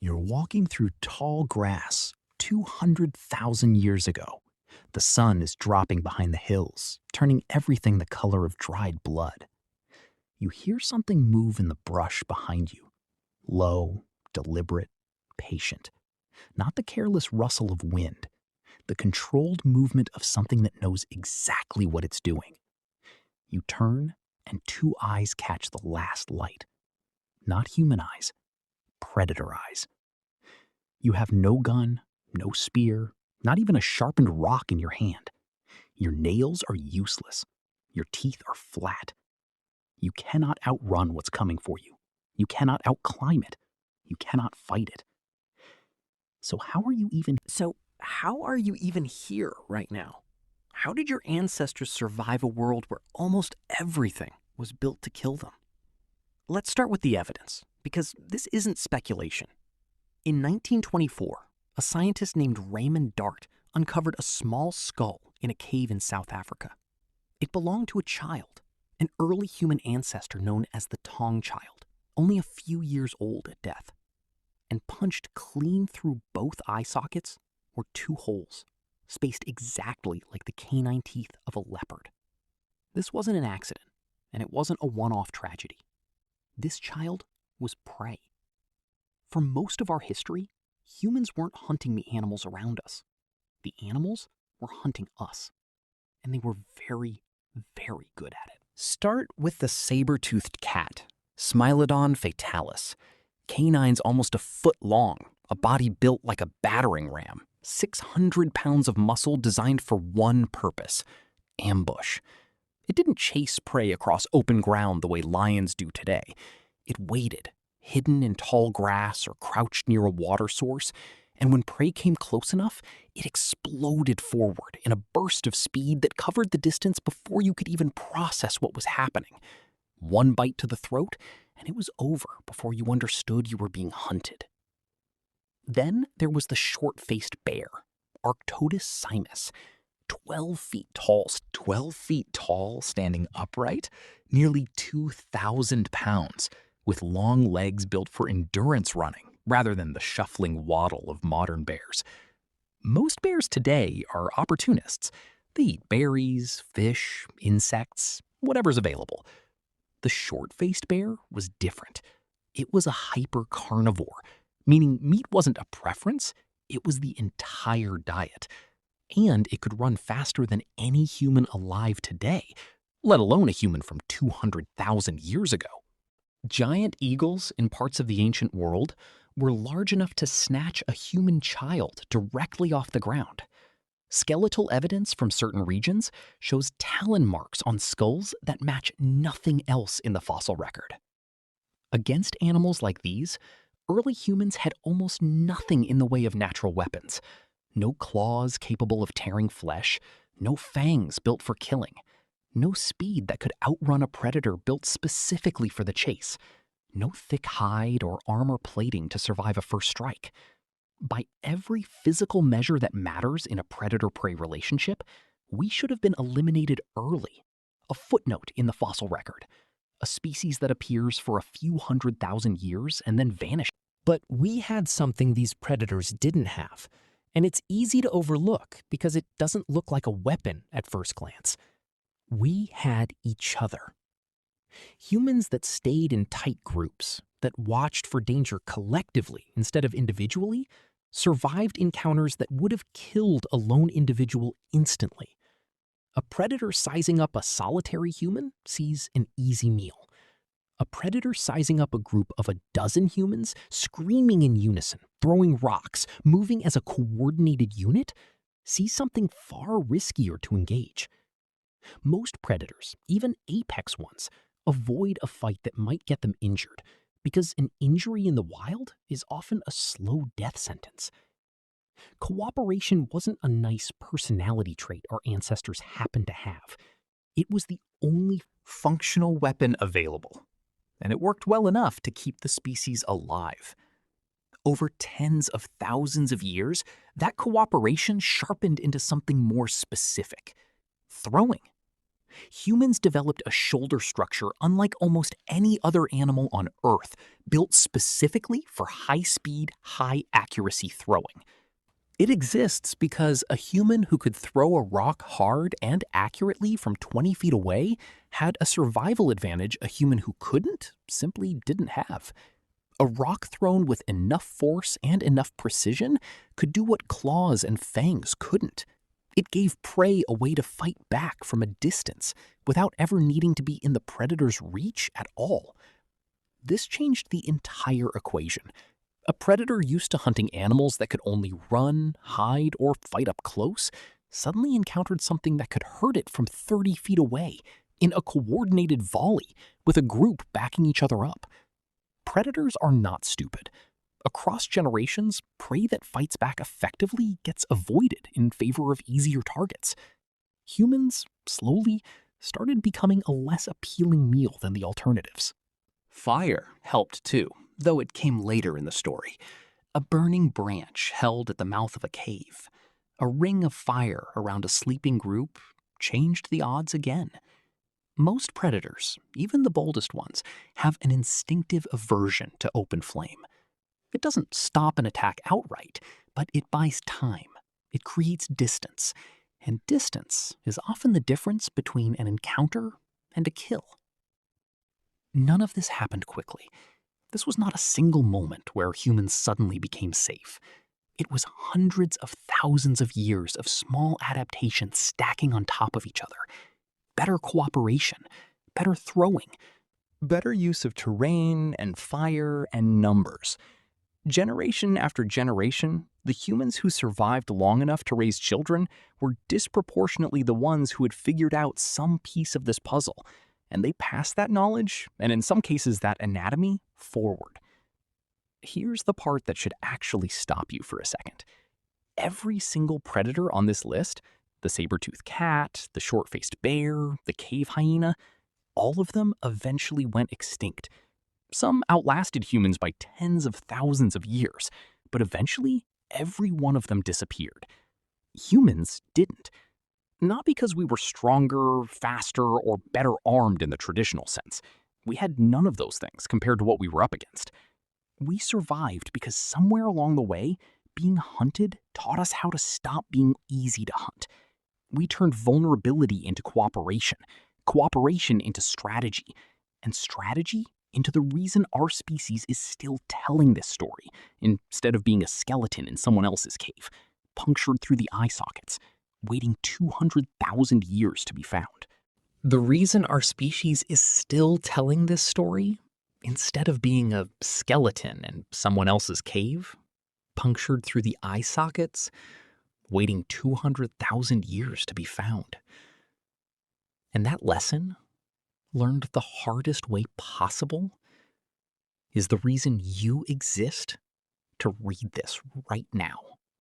You're walking through tall grass 200,000 years ago. The sun is dropping behind the hills, turning everything the color of dried blood. You hear something move in the brush behind you. Low, deliberate, patient. Not the careless rustle of wind, the controlled movement of something that knows exactly what it's doing. You turn, and two eyes catch the last light. Not human eyes, predator eyes. You have no gun, no spear, not even a sharpened rock in your hand. Your nails are useless. Your teeth are flat. You cannot outrun what's coming for you. You cannot outclimb it. You cannot fight it. So how are you even here right now? How did your ancestors survive a world where almost everything was built to kill them? Let's start with the evidence, because this isn't speculation. In 1924, a scientist named Raymond Dart uncovered a small skull in a cave in South Africa. It belonged to a child, an early human ancestor known as the Taung child, only a few years old at death. And punched clean through both eye sockets were two holes, spaced exactly like the canine teeth of a leopard. This wasn't an accident, and it wasn't a one-off tragedy. This child was prey. For most of our history, humans weren't hunting the animals around us. The animals were hunting us, and they were very, very good at it. Start with the saber-toothed cat, Smilodon fatalis. Canines almost a foot long, a body built like a battering ram, 600 pounds of muscle designed for one purpose: ambush. It didn't chase prey across open ground the way lions do today. It waited, hidden in tall grass or crouched near a water source, and when prey came close enough, it exploded forward in a burst of speed that covered the distance before you could even process what was happening. One bite to the throat, and it was over before you understood you were being hunted. Then there was the short-faced bear, Arctodus simus, 12 feet tall. 12 feet tall, standing upright, nearly 2,000 pounds, with long legs built for endurance running rather than the shuffling waddle of modern bears. Most bears today are opportunists. They eat berries, fish, insects, whatever's available. The short-faced bear was different. It was a hyper-carnivore, meaning meat wasn't a preference, it was the entire diet. And it could run faster than any human alive today, let alone a human from 200,000 years ago. Giant eagles in parts of the ancient world were large enough to snatch a human child directly off the ground. Skeletal evidence from certain regions shows talon marks on skulls that match nothing else in the fossil record. Against animals like these, early humans had almost nothing in the way of natural weapons. No claws capable of tearing flesh, no fangs built for killing, no speed that could outrun a predator built specifically for the chase, no thick hide or armor plating to survive a first strike. By every physical measure that matters in a predator-prey relationship, we should have been eliminated early. A footnote in the fossil record. A species that appears for a few 100,000 years and then vanishes. But we had something these predators didn't have, and it's easy to overlook because it doesn't look like a weapon at first glance. We had each other. Humans that stayed in tight groups, that watched for danger collectively instead of individually, survived encounters that would have killed a lone individual instantly. A predator sizing up a solitary human sees an easy meal. A predator sizing up a group of a dozen humans, screaming in unison, throwing rocks, moving as a coordinated unit, sees something far riskier to engage. Most predators, even apex ones, avoid a fight that might get them injured, because an injury in the wild is often a slow death sentence. Cooperation wasn't a nice personality trait our ancestors happened to have. It was the only functional weapon available, and it worked well enough to keep the species alive. Over tens of thousands of years, that cooperation sharpened into something more specific: throwing. Humans developed a shoulder structure unlike almost any other animal on Earth, built specifically for high-speed, high-accuracy throwing. It exists because a human who could throw a rock hard and accurately from 20 feet away had a survival advantage a human who couldn't simply didn't have. A rock thrown with enough force and enough precision could do what claws and fangs couldn't. It gave prey a way to fight back from a distance without ever needing to be in the predator's reach at all. This changed the entire equation. A predator used to hunting animals that could only run, hide, or fight up close suddenly encountered something that could hurt it from 30 feet away in a coordinated volley with a group backing each other up. Predators are not stupid. Across generations, prey that fights back effectively gets avoided in favor of easier targets. Humans, slowly, started becoming a less appealing meal than the alternatives. Fire helped too, though it came later in the story. A burning branch held at the mouth of a cave. A ring of fire around a sleeping group changed the odds again. Most predators, even the boldest ones, have an instinctive aversion to open flame. It doesn't stop an attack outright, but it buys time. It creates distance, and distance is often the difference between an encounter and a kill. None of this happened quickly. This was not a single moment where humans suddenly became safe. It was hundreds of thousands of years of small adaptations stacking on top of each other. Better cooperation, better throwing, better use of terrain and fire and numbers. Generation after generation, the humans who survived long enough to raise children were disproportionately the ones who had figured out some piece of this puzzle, and they passed that knowledge, and in some cases that anatomy, forward. Here's the part that should actually stop you for a second. Every single predator on this list, the saber-toothed cat, the short-faced bear, the cave hyena, all of them eventually went extinct. Some outlasted humans by tens of thousands of years, but eventually every one of them disappeared. Humans didn't. Not because we were stronger, faster, or better armed in the traditional sense. We had none of those things compared to what we were up against. We survived because somewhere along the way, being hunted taught us how to stop being easy to hunt. We turned vulnerability into cooperation, cooperation into strategy, and strategy into the reason our species is still telling this story, instead of being a skeleton in someone else's cave, punctured through the eye sockets, waiting 200,000 years to be found. The reason our species is still telling this story, instead of being a skeleton in someone else's cave, punctured through the eye sockets, waiting 200,000 years to be found. And that lesson, learned the hardest way possible, is the reason you exist to read this right now.